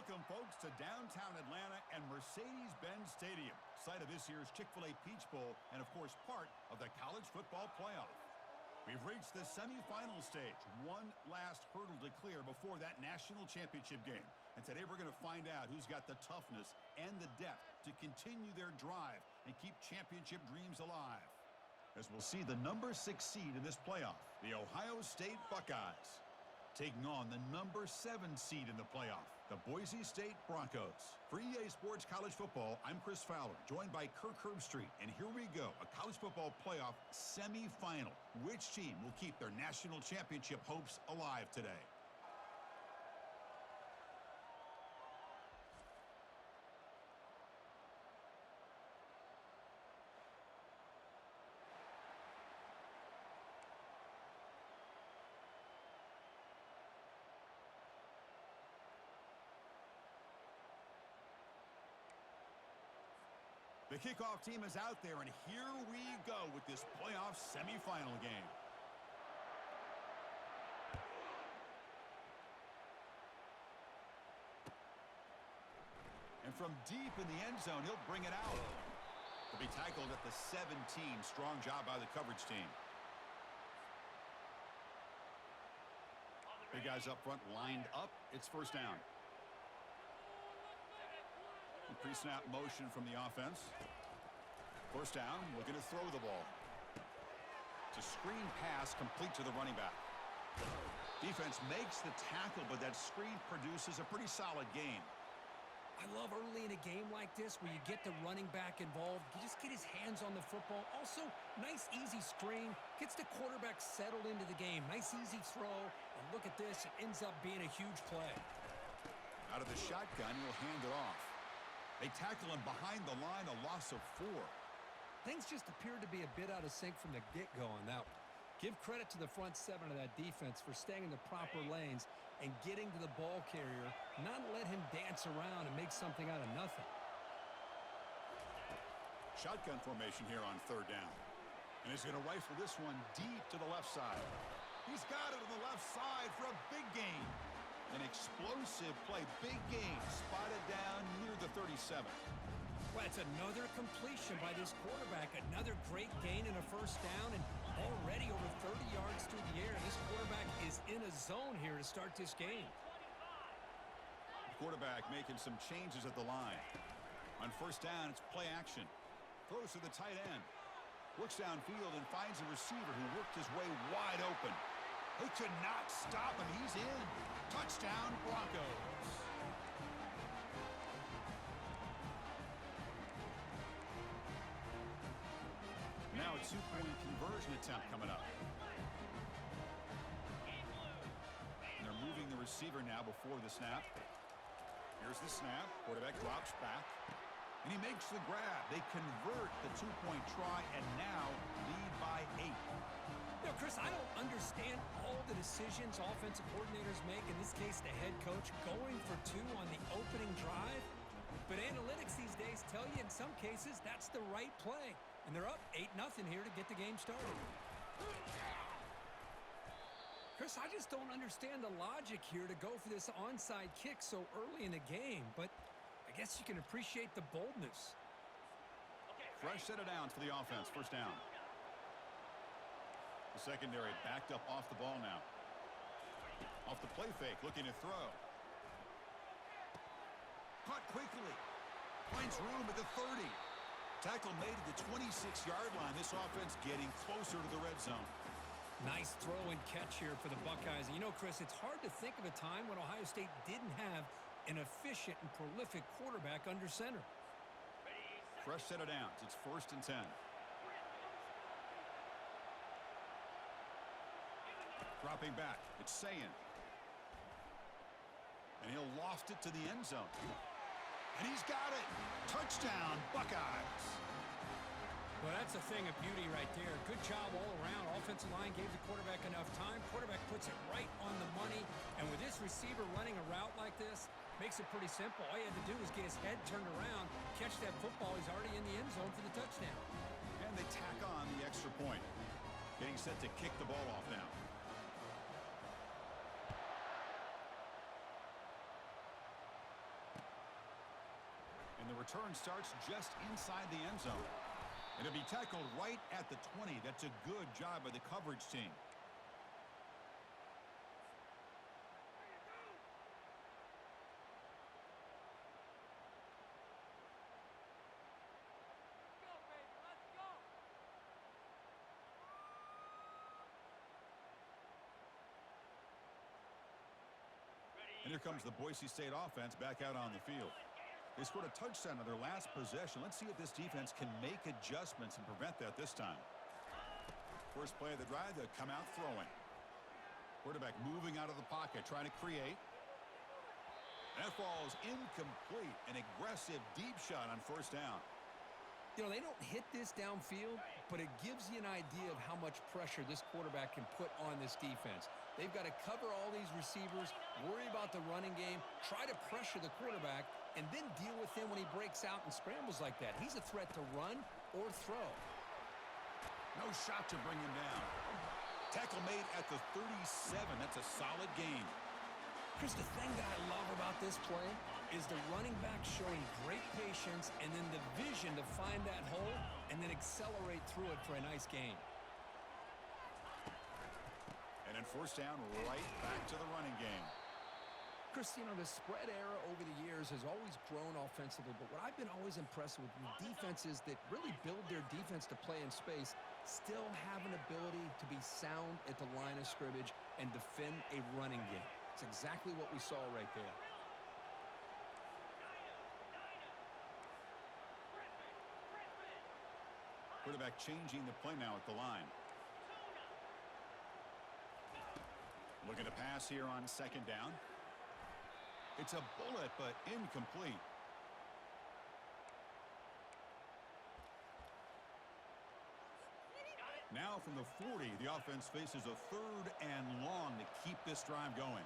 Welcome, folks, to downtown Atlanta and Mercedes-Benz Stadium, site of this year's Chick-fil-A Peach Bowl and, of course, part of the college football playoff. We've reached the semifinal stage, one last hurdle to clear before that national championship game. And today we're going to find out who's got the toughness and the depth to continue their drive and keep championship dreams alive. As we'll see the number 6 seed in this playoff, the Ohio State Buckeyes, taking on the number 7 seed in the playoff, the Boise State Broncos. For EA Sports College Football, I'm Chris Fowler, joined by Kirk Herbstreit. And here we go, a college football playoff semifinal. Which team will keep their national championship hopes alive today? The kickoff team is out there, and here we go with this playoff semifinal game. And from deep in the end zone, he'll bring it out. He'll be tackled at the 17. Strong job by the coverage team. Big guys up front lined up. It's first down. Pre-snap motion from the offense. First down, looking to throw the ball. It's a screen pass complete to the running back. Defense makes the tackle, but that screen produces a pretty solid gain. I love early in a game like this where you get the running back involved. You just get his hands on the football. Also, nice, easy screen. Gets the quarterback settled into the game. Nice, easy throw. And look at this. It ends up being a huge play. Out of the shotgun, he'll hand it off. They tackle him behind the line, a loss of 4. Things just appeared to be a bit out of sync from the get-go on that one. Give credit to the front 7 of that defense for staying in the proper lanes and getting to the ball carrier, not let him dance around and make something out of nothing. Shotgun formation here on third down. And he's going to rifle this one deep to the left side. He's got it on the left side for a big gain. An explosive play, big gain, spotted down near the 37. Well, it's another completion by this quarterback. Another great gain and a first down, and already over 30 yards through the air. This quarterback is in a zone here to start this game. The quarterback making some changes at the line. On first down, it's play action. Throws to the tight end. Works downfield and finds a receiver who worked his way wide open. They could not stop him. He's in. Touchdown, Broncos. Now a 2-point conversion attempt coming up. And they're moving the receiver now before the snap. Here's the snap. Quarterback drops back. And he makes the grab. They convert the 2-point try and now lead by 8. You know, Chris, I don't understand all the decisions offensive coordinators make, in this case the head coach, going for 2 on the opening drive. But analytics these days tell you in some cases that's the right play. And they're up 8-0 here to get the game started. Chris, I just don't understand the logic here to go for this onside kick so early in the game. But I guess you can appreciate the boldness. Fresh set of downs for the offense. First down. The secondary backed up off the ball now. Off the play fake, looking to throw. Caught quickly. Finds room at the 30. Tackle made at the 26-yard line. This offense getting closer to the red zone. Nice throw and catch here for the Buckeyes. You know, Chris, it's hard to think of a time when Ohio State didn't have an efficient and prolific quarterback under center. Fresh set of downs. It's 1st and 10. Dropping back. It's Sayin. And he'll loft it to the end zone. And he's got it. Touchdown, Buckeyes. Well, that's a thing of beauty right there. Good job all around. Offensive line gave the quarterback enough time. Quarterback puts it right on the money. And with this receiver running a route like this, makes it pretty simple. All he had to do was get his head turned around, catch that football. He's already in the end zone for the touchdown. And they tack on the extra point. Getting set to kick the ball off now. return starts just inside the end zone. It'll be tackled right at the 20. That's a good job by the coverage team. And here comes the Boise State offense back out on the field. They scored a touchdown on their last possession. Let's see if this defense can make adjustments and prevent that this time. First play of the drive, they'll come out throwing. Quarterback moving out of the pocket, trying to create. That falls incomplete. An aggressive deep shot on first down. You know, they don't hit this downfield, but it gives you an idea of how much pressure this quarterback can put on this defense. They've got to cover all these receivers, worry about the running game, try to pressure the quarterback, and then deal with him when he breaks out and scrambles like that. He's a threat to run or throw. No shot to bring him down. Tackle made at the 37. That's a solid gain. Chris, the thing that I love about this play is the running back showing great patience and then the vision to find that hole and then accelerate through it for a nice gain. And then first down, right back to the running game. Chris, you know, the spread era over the years has always grown offensively, but what I've been always impressed with defenses that really build their defense to play in space still have an ability to be sound at the line of scrimmage and defend a running game. It's exactly what we saw right there. Quarterback changing the play now at the line. Looking to pass here on second down. It's a bullet, but incomplete. Now from the 40, the offense faces a third and long to keep this drive going.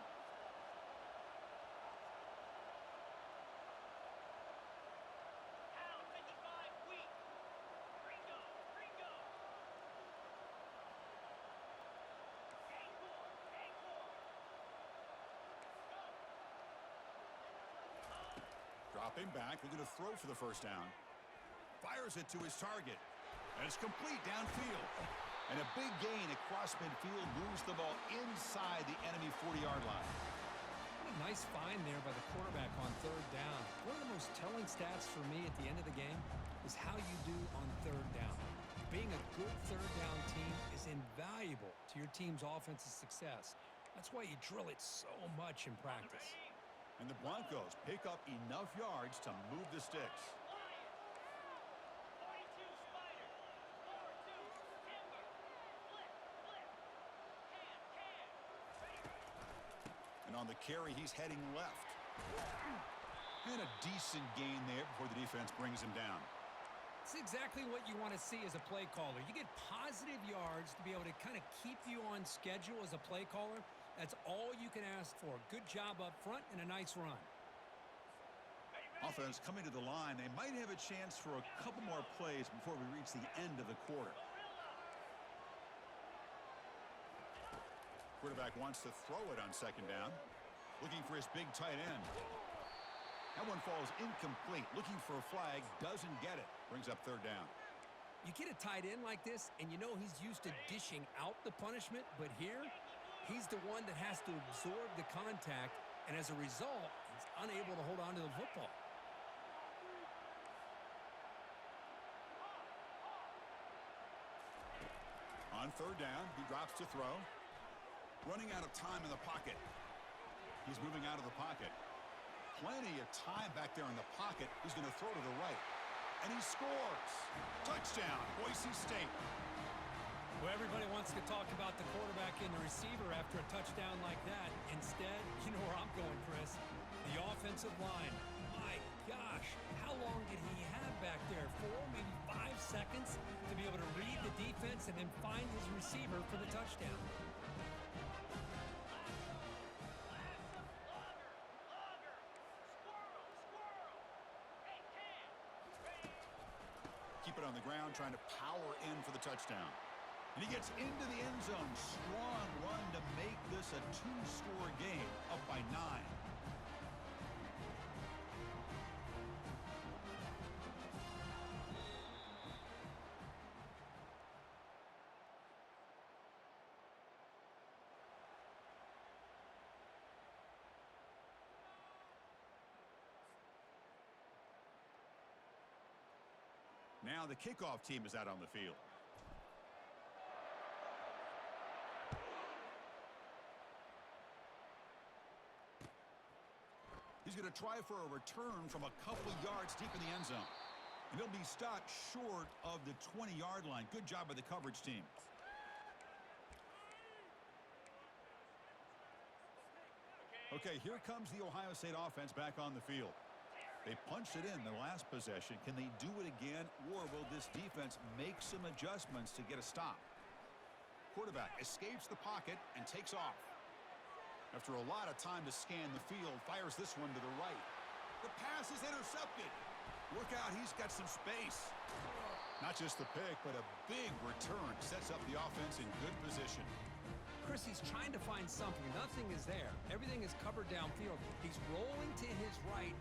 Dropping back, looking to throw for the first down. Fires it to his target. And it's complete downfield. And a big gain across midfield moves the ball inside the enemy 40-yard line. What a nice find there by the quarterback on third down. One of the most telling stats for me at the end of the game is how you do on third down. Being a good third down team is invaluable to your team's offensive success. That's why you drill it so much in practice. And the Broncos pick up enough yards to move the sticks. And on the carry, he's heading left. And a decent gain there before the defense brings him down. It's exactly what you want to see as a play caller. You get positive yards to be able to kind of keep you on schedule as a play caller. That's all you can ask for. Good job up front and a nice run. Offense coming to the line. They might have a chance for a couple more plays before we reach the end of the quarter. Quarterback wants to throw it on second down. Looking for his big tight end. That one falls incomplete. Looking for a flag. Doesn't get it. Brings up third down. You get a tight end like this, and you know he's used to dishing out the punishment, but here, he's the one that has to absorb the contact, and as a result, he's unable to hold on to the football. On third down, he drops to throw. Running out of time in the pocket. He's moving out of the pocket. Plenty of time back there in the pocket. He's going to throw to the right. And he scores. Touchdown, Boise State. Well, everybody wants to talk about the quarterback and the receiver after a touchdown like that. Instead, you know where I'm going, Chris. The offensive line. My gosh, how long did he have back there? 4, maybe 5 seconds to be able to read the defense and then find his receiver for the touchdown. Keep it on the ground, trying to power in for the touchdown. And he gets into the end zone. Strong run to make this a 2-score game, up by 9. Now the kickoff team is out on the field. He's going to try for a return from a couple yards deep in the end zone. And he'll be stopped short of the 20-yard line. Good job by the coverage team. Okay, here comes the Ohio State offense back on the field. They punched it in the last possession. Can they do it again, or will this defense make some adjustments to get a stop? Quarterback escapes the pocket and takes off. After a lot of time to scan the field, fires this one to the right. The pass is intercepted. Look out, he's got some space. Not just the pick, but a big return sets up the offense in good position. Chris, he's trying to find something. Nothing is there. Everything is covered downfield. He's rolling to his right.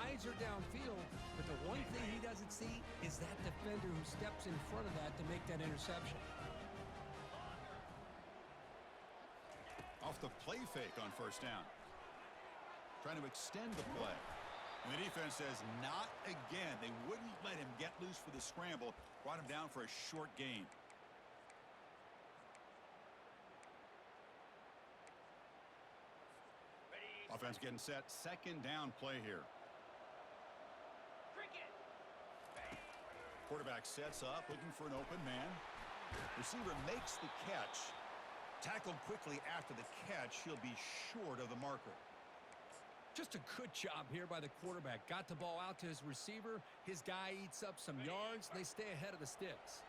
Eyes are downfield. But the one thing he doesn't see is that defender who steps in front of that to make that interception. Off the play fake on first down. Trying to extend the play. And the defense says not again. They wouldn't let him get loose for the scramble. Brought him down for a short gain. Offense getting set. Second down play here. Quarterback sets up, looking for an open man. Receiver makes the catch. Tackled quickly after the catch. He'll be short of the marker. Just a good job here by the quarterback. Got the ball out to his receiver. His guy eats up some yards. They stay ahead of the sticks.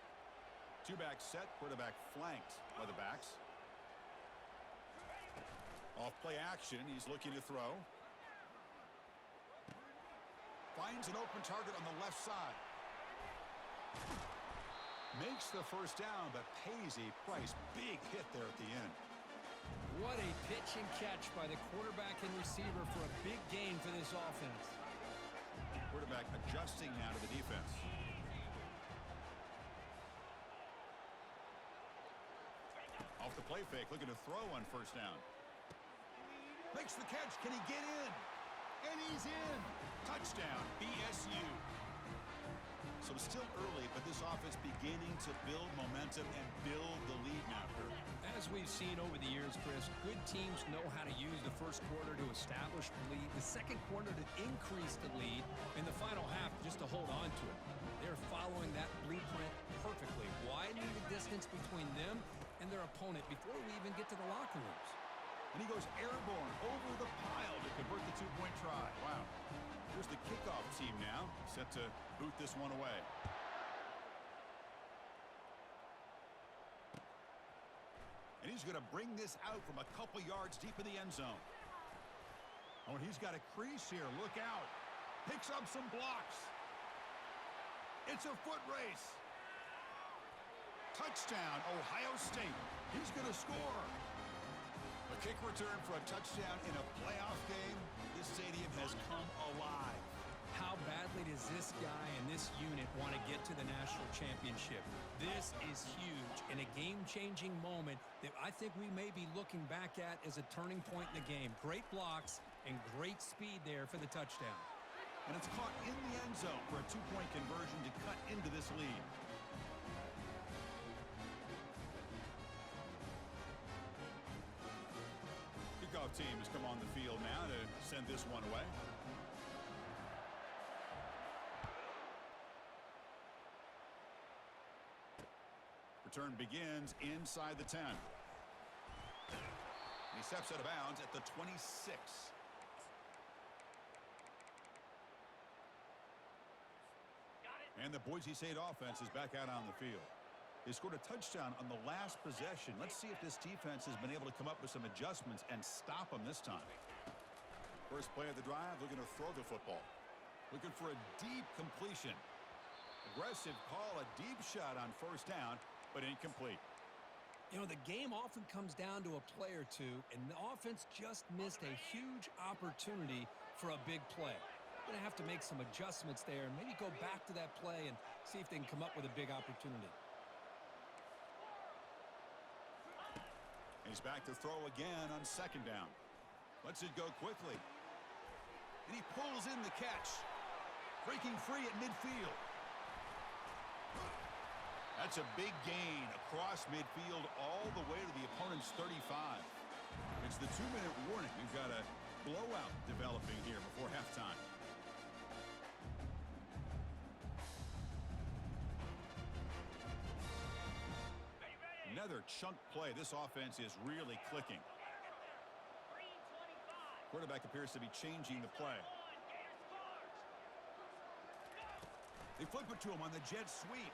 Two-back set. Quarterback flanked by the backs. Off play action. He's looking to throw. Finds an open target on the left side. Makes the first down, but pays a price. Big hit there at the end. What a pitch and catch by the quarterback and receiver for a big gain for this offense. Quarterback adjusting now to the defense. Off the play fake, looking to throw on first down. Makes the catch. Can he get in? And he's in. Touchdown, BSU. So it's still early, but this offense beginning to build momentum and build the lead now. As we've seen over the years, Chris, good teams know how to use the first quarter to establish the lead, the second quarter to increase the lead, and the final half just to hold on to it. They're following that blueprint perfectly, widening the distance between them and their opponent before we even get to the locker rooms. And he goes airborne over the pile to convert the two-point try. Wow. Here's the kickoff team now, set to boot this one away. And he's going to bring this out from a couple yards deep in the end zone. Oh, and he's got a crease here. Look out. Picks up some blocks. It's a foot race. Touchdown, Ohio State. He's going to score. A kick return for a touchdown in a playoff game. This stadium has come alive. How badly does this guy and this unit want to get to the national championship? This is huge and a game-changing moment that I think we may be looking back at as a turning point in the game. Great blocks and great speed there for the touchdown. And it's caught in the end zone for a two-point conversion to cut into this lead. Kickoff team has come on the field now to send this one away. Return begins inside the 10. And he steps out of bounds at the 26. And the Boise State offense is back out on the field. They scored a touchdown on the last possession. Let's see if this defense has been able to come up with some adjustments and stop them this time. First play of the drive, looking to throw the football. Looking for a deep completion. Aggressive call, a deep shot on first down, but incomplete. You know, the game often comes down to a play or two, and the offense just missed a huge opportunity for a big play. Going to have to make some adjustments there and maybe go back to that play and see if they can come up with a big opportunity. He's back to throw again on second down. Lets it go quickly. And he pulls in the catch. Breaking free at midfield. That's a big gain across midfield all the way to the opponent's 35. It's the 2-minute warning. We've got a blowout developing here before halftime. Another chunk play. This offense is really clicking. Quarterback appears to be changing the play. They flip it to him on the jet sweep.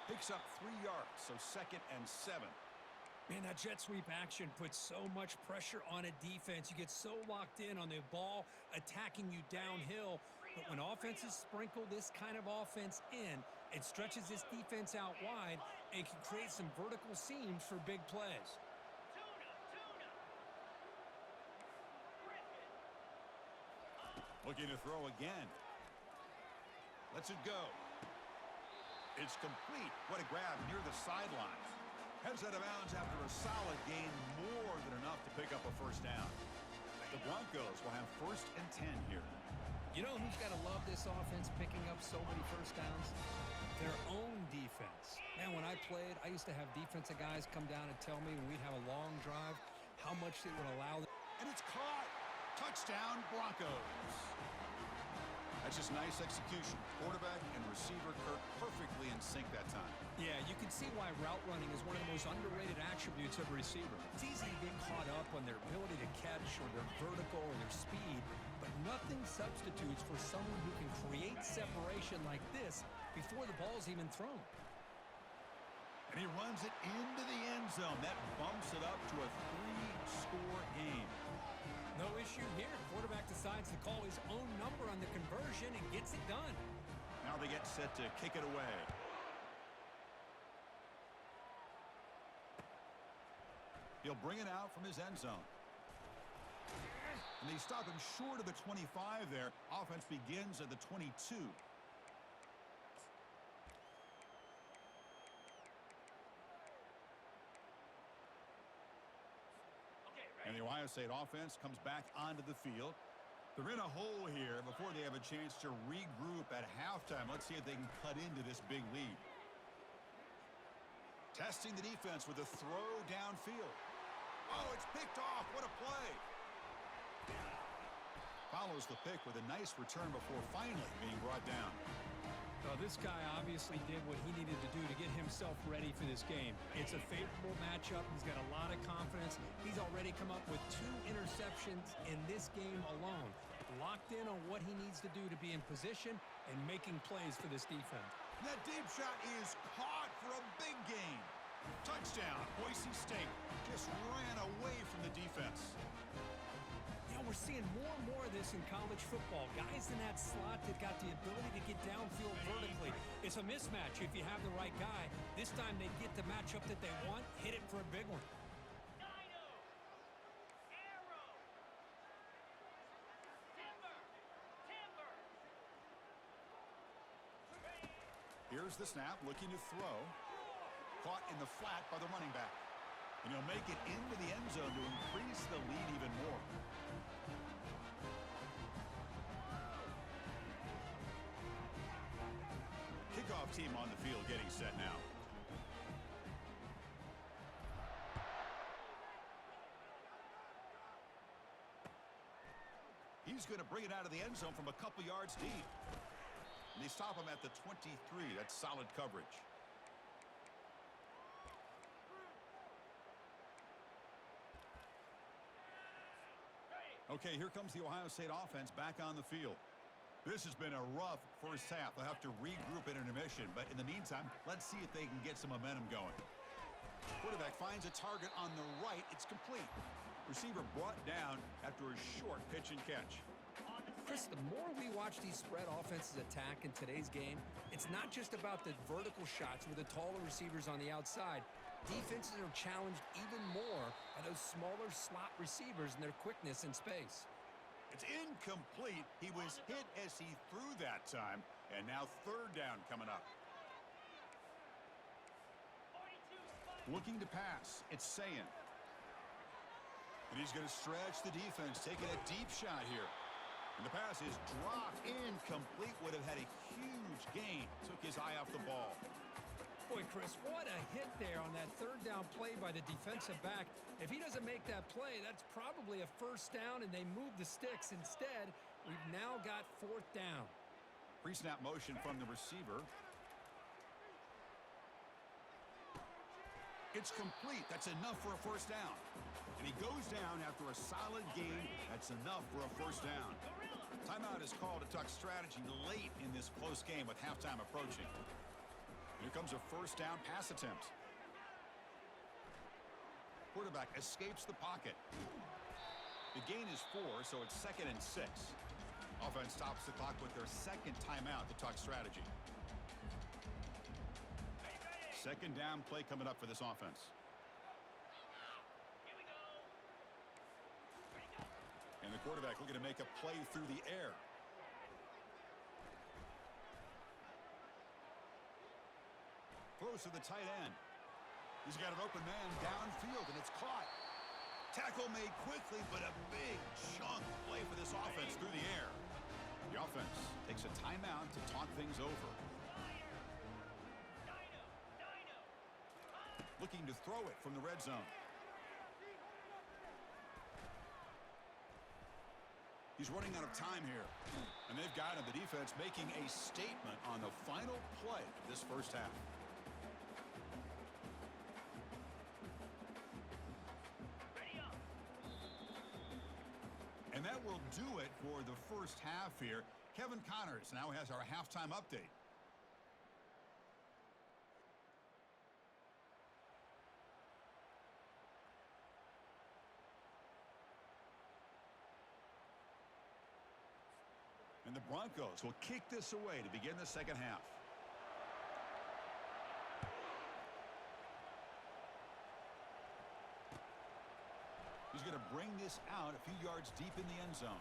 Picks up 3 yards, so 2nd and 7. Man, that jet sweep action puts so much pressure on a defense. You get so locked in on the ball attacking you downhill. But when offenses sprinkle this kind of offense in, it stretches this defense out wide and can create some vertical seams for big plays. Looking to throw again. Lets it go. It's complete. What a grab near the sideline. Heads out of bounds after a solid gain, more than enough to pick up a first down. The Broncos will have 1st and 10 here. You know who's got to love this offense picking up so many first downs? Their own defense. Man, when I played, I used to have defensive guys come down and tell me when we'd have a long drive how much it would allow them. And it's caught. Touchdown, Broncos. That's just nice execution. Quarterback and receiver Kirk perfectly in sync that time. Yeah, you can see why route running is one of the most underrated attributes of a receiver. It's easy to get caught up on their ability to catch or their vertical or their speed, but nothing substitutes for someone who can create separation like this before the ball's even thrown. And he runs it into the end zone. That bumps it up to a 3-score game. No issue here. Quarterback decides to call his own number on the conversion and gets it done. Now they get set to kick it away. He'll bring it out from his end zone. And they stop him short of the 25 there. Offense begins at the 22. And the Ohio State offense comes back onto the field. They're in a hole here before they have a chance to regroup at halftime. Let's see if they can cut into this big lead. Testing the defense with a throw downfield. Oh, it's picked off. What a play. Follows the pick with a nice return before finally being brought down. Well, this guy obviously did what he needed to do to get himself ready for this game. It's a favorable matchup. He's got a lot of confidence. He's already come up with 2 interceptions in this game alone. Locked in on what he needs to do to be in position and making plays for this defense. That deep shot is caught for a big gain. Touchdown, Boise State. Just ran away from the defense. You know, we're seeing more and more of this in college football. Guys in that slot that got the ability to get downfield vertically. It's a mismatch if you have the right guy. This time they get the matchup that they want, hit it for a big one. Here's the snap, looking to throw. Caught in the flat by the running back. And he'll make it into the end zone to increase the lead even more. Kickoff team on the field getting set now. He's going to bring it out of the end zone from a couple yards deep. And they stop him at the 23. That's solid coverage. Okay, here comes the Ohio State offense back on the field. This has been a rough first half. They'll have to regroup at intermission, but in the meantime, let's see if they can get some momentum going. Quarterback finds a target on the right. It's complete. Receiver brought down after a short pitch and catch. Chris, the more we watch these spread offenses attack in today's game, it's not just about the vertical shots with the taller receivers on the outside. Defenses are challenged even more by those smaller slot receivers and their quickness in space. It's incomplete. He was hit as he threw that time, and now 3rd down coming up. Looking to pass. It's Sayin. And he's going to stretch the defense, taking a deep shot here. And the pass is dropped incomplete. Would have had a huge gain. Took his eye off the ball. Boy, Chris, what a hit there on that third down play by the defensive back. If he doesn't make that play, that's probably a first down, and they move the sticks. Instead, we've now got fourth down. Pre-snap motion from the receiver. It's complete. That's enough for a first down. And he goes down after a solid gain. That's enough for a first down. Timeout is called to talk strategy late in this close game with halftime approaching. Here comes a first down pass attempt. Quarterback escapes the pocket. The gain is 4, so it's 2nd and 6. Offense stops the clock with their second timeout to talk strategy. Second down play coming up for this offense. And the quarterback looking to make a play through the air. Throws to the tight end. He's got an open man downfield, and it's caught. Tackle made quickly, but a big chunk play for this offense through the air. The offense takes a timeout to talk things over. Looking to throw it from the red zone. He's running out of time here. And they've got him, the defense, making a statement on the final play of this first half. And that will do it for the first half here. Kevin Connors now has our halftime update. And the Broncos will kick this away to begin the second half. He's going to bring this out a few yards deep in the end zone.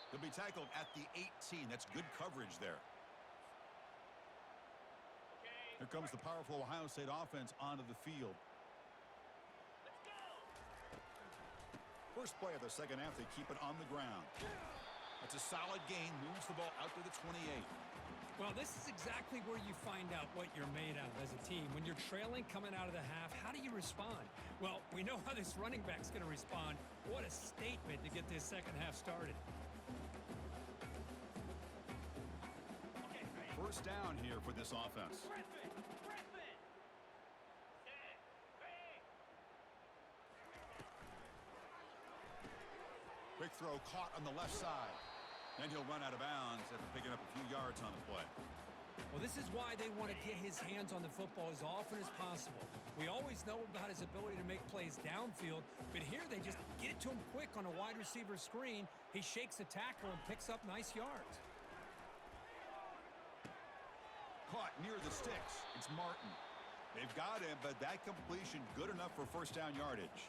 He'll be tackled at the 18. That's good coverage there. Here comes the powerful Ohio State offense onto the field. First play of the second half, they keep it on the ground. That's a solid gain, moves the ball out to the 28. Well, this is exactly where you find out what you're made of as a team. When you're trailing coming out of the half, how do you respond? Well, we know how this running back's going to respond. What a statement to get this second half started. First down here for this offense. Quick throw caught on the left side. Then he'll run out of bounds after picking up a few yards on the play. Well, this is why they want to get his hands on the football as often as possible. We always know about his ability to make plays downfield, but here they just get it to him quick on a wide receiver screen. He shakes the tackle and picks up nice yards. Caught near the sticks. It's Martin. They've got him, but that completion good enough for first down yardage.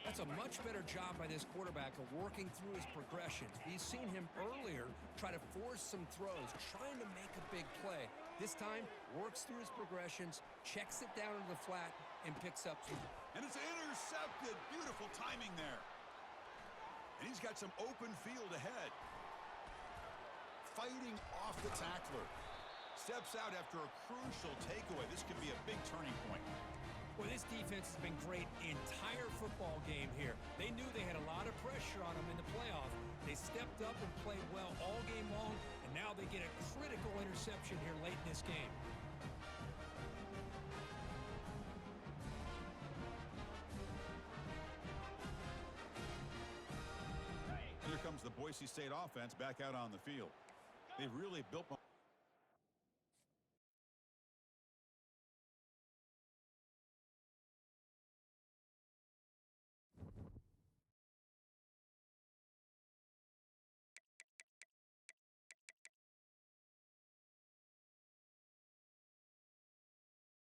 That's a much better job by this quarterback of working through his progressions. We've seen him earlier try to force some throws, trying to make a big play. This time, works through his progressions, checks it down into the flat, and picks up some. And it's intercepted. Beautiful timing there. And he's got some open field ahead. Fighting off the tackler. Steps out after a crucial takeaway. This could be a big turning point. Well, this defense has been great the entire football game here. They knew they had a lot of pressure on them in the playoff. They stepped up and played well all game long, and now they get a critical interception here late in this game. Here comes the Boise State offense back out on the field. They've really built